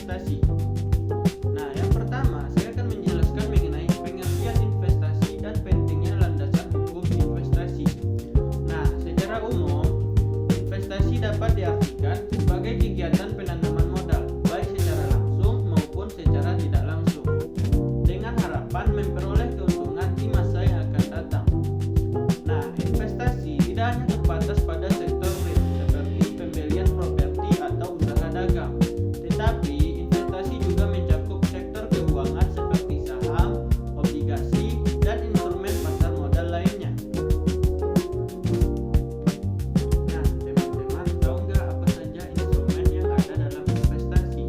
investasi. Nah, yang pertama saya akan menjelaskan mengenai pengertian investasi dan pentingnya landasan hukum investasi. Nah, secara umum, investasi dapat diartikan sebagai kegiatan penanaman modal, baik secara langsung maupun secara tidak langsung, dengan harapan memperoleh keuntungan di masa yang akan datang. Nah, investasi tidak hanya terbatas pada sektor real seperti pembelian properti atau usaha dagang, tetapi investasi juga mencakup sektor keuangan seperti saham, obligasi, dan instrumen pasar modal lainnya. Nah, teman-teman tahu nggak apa saja instrumen yang ada dalam investasi?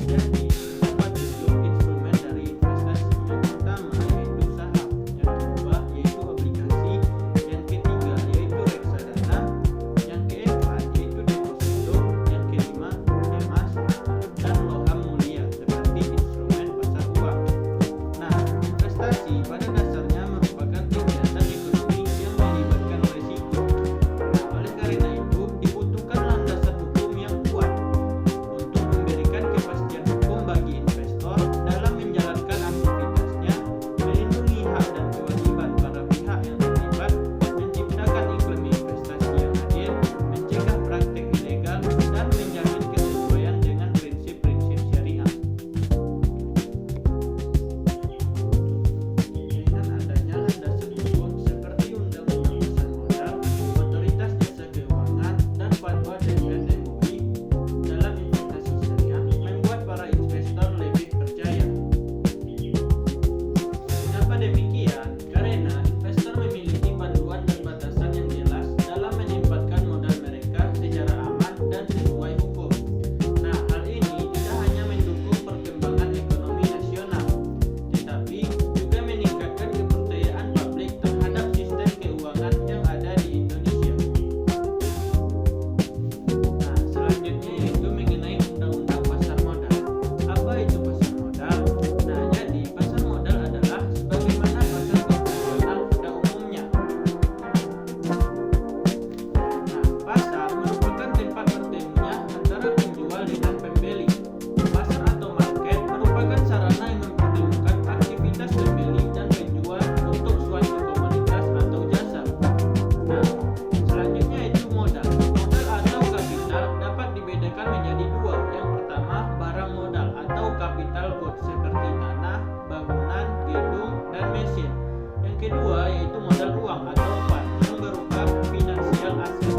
Jadi, terdapat 7 instrumen dari investasi. Yang pertama yaitu saham, yang kedua yaitu obligasi, yang ketiga yaitu reksadana, yang keempat yaitu deposito, yang kelima emas, dan logam mulia seperti instrumen pasar uang. Nah, investasi pada dasarnya merupakan kegiatan ekonomi yang melibatkan risiko. Nah, oleh karena itu dibutuhkan landasan hukum yang kuat untuk memberikan kepastian hukum bagi investor dalam menjalankan aktivitasnya, melindungi hak dan kewajiban para pihak yang terlibat, menciptakan iklim investasi yang adil, mencegah praktik ilegal, dan menjamin kesesuaian dengan prinsip-prinsip syariah. Dengan adanya landasan hukum seperti Undang-Undang Pasar Modal, Otoritas Jasa Keuangan, dan Fatwa DPR MUI dalam investasi syariah membuat para investor lebih percaya. Kenapa demikian? Karena investor memiliki panduan dan batasan yang jelas dalam menempatkan modal mereka secara aman dan sesuai hukum. Nah, hal ini tidak hanya mendukung perkembangan ekonomi nasional, tetapi juga meningkatkan kepercayaan publik terhadap sistem keuangan yang ada di Indonesia. Nah, selanjutnya yaitu mengenai Undang-Undang Pasar Modal. Apa itu pasar modal? Nah, jadi pasar modal adalah sebagaimana pasar konvensional pada umumnya. Nah, pasar merupakan tempat bertemunya antara penjual dengan pembeli. Pasar atau market merupakan sarana yang mempertemukan aktivitas pembeli dan penjual untuk suatu komoditas atau jasa. Nah, selanjutnya itu modal. Modal atau kapital dapat dibedakan menjadi dua. Yang pertama, barang modal atau capital goods seperti tanah, bangunan, gedung, dan mesin. Yang kedua yaitu modal uang atau fund yang berupa financial asset.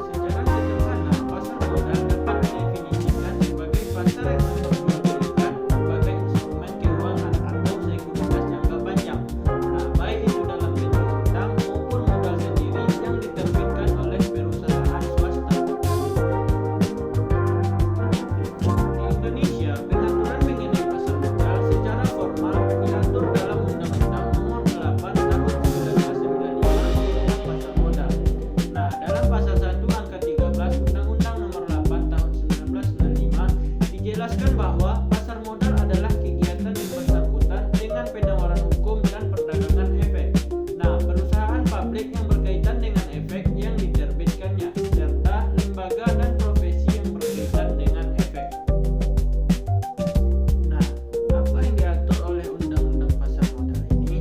Secara sederhana, pasar modal dapat didefinisikan sebagai pasar yang memperjualbelikan berbagai instrumen keuangan atau sekuritas jangka panjang. Nah, baik itu dalam bentuk hutang maupun modal sendiri yang diterbitkan oleh perusahaan swasta. Di Indonesia, pengaturan mengenai pasar modal secara formal diatur dalam Undang-Undang Nomor 8 Tahun 1995 tentang pasar modal. Nah, dalam pasal 1 angka 13 Undang-Undang Nomor 8 Tahun 1995 dijelaskan bahwa pasar modal adalah kegiatan yang bersangkutan dengan penawaran hukum dan perdagangan efek. Nah, perusahaan publik yang berkaitan dengan efek yang diterbitkannya, serta lembaga dan profesi yang berkaitan dengan efek. Nah, apa yang diatur oleh Undang-Undang Pasar Modal ini?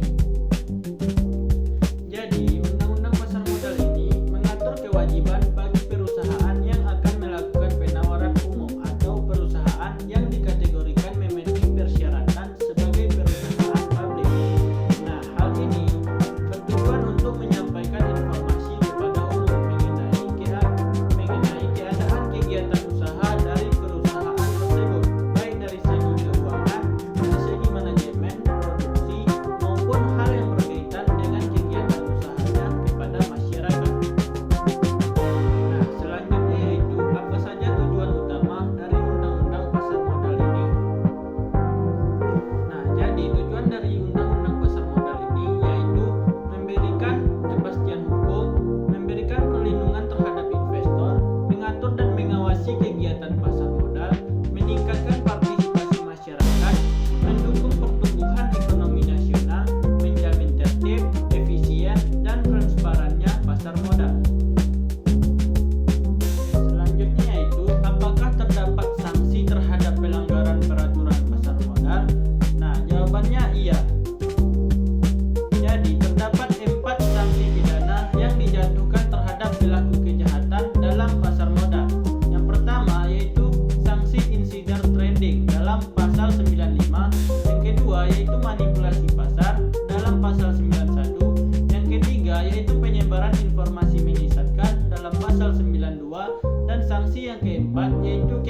Jadi, Undang-Undang Pasar Modal ini mengatur kewajiban bagi perusahaan yang akan melakukan penawaran umum atau perusahaan yang dikategorikan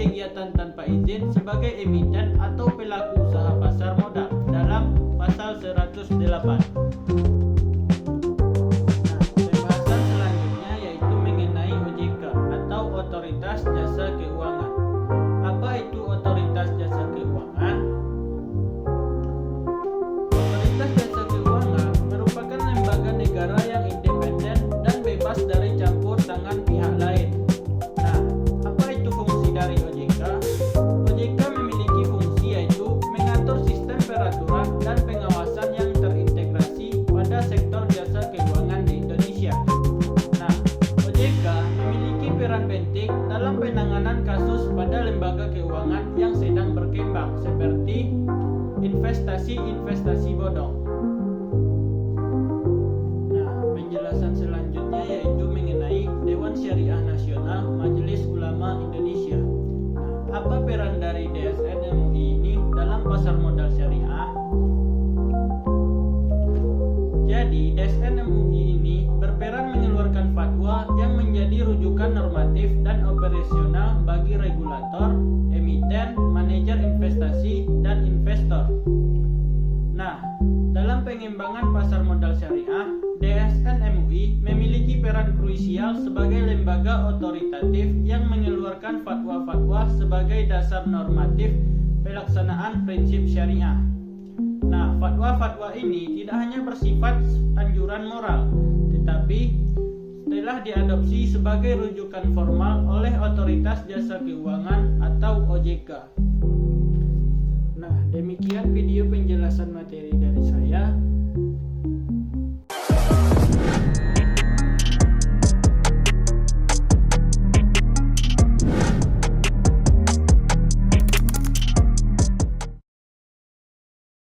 kegiatan tanpa izin sebagai emiten atau pelaku usaha pasar modal dalam pasal 108. Pembahasan selanjutnya yaitu mengenai OJK atau Otoritas Jasa Keuangan. Apa itu Otoritas Jasa Keuangan? Otoritas Jasa Keuangan merupakan lembaga negara yang independen dan bebas dari campur tangan pihak lain. Nah, apa itu fungsi dari OJK? OJK memiliki fungsi yaitu mengatur sistem peraturan dan pengawasan yang terintegrasi pada sektor jasa keuangan di Indonesia. Nah, OJK memiliki peran penting dalam penanganan kasus pada lembaga keuangan yang sedang berkembang seperti investasi bodong. Nah, penjelasan selanjutnya yaitu mengenai Dewan Syariah Nasional Majelis Ulama Indonesia. Nah, apa peran dari DSN MUI ini dalam pasar modal syariah? Jadi, DSN MUI ini berperan mengeluarkan fatwa yang menjadi rujukan normatif dan operasional bagi regulator, emiten, manajer investasi, dan investor. Nah, dalam pengembangan pasar modal syariah, DSN MUI memiliki peran krusial sebagai lembaga otoritatif yang mengeluarkan fatwa-fatwa sebagai dasar normatif pelaksanaan prinsip syariah. Nah, fatwa-fatwa ini tidak hanya bersifat anjuran moral, tetapi telah diadopsi sebagai rujukan formal oleh Otoritas Jasa Keuangan atau OJK. Nah, demikian video penjelasan materi dari saya.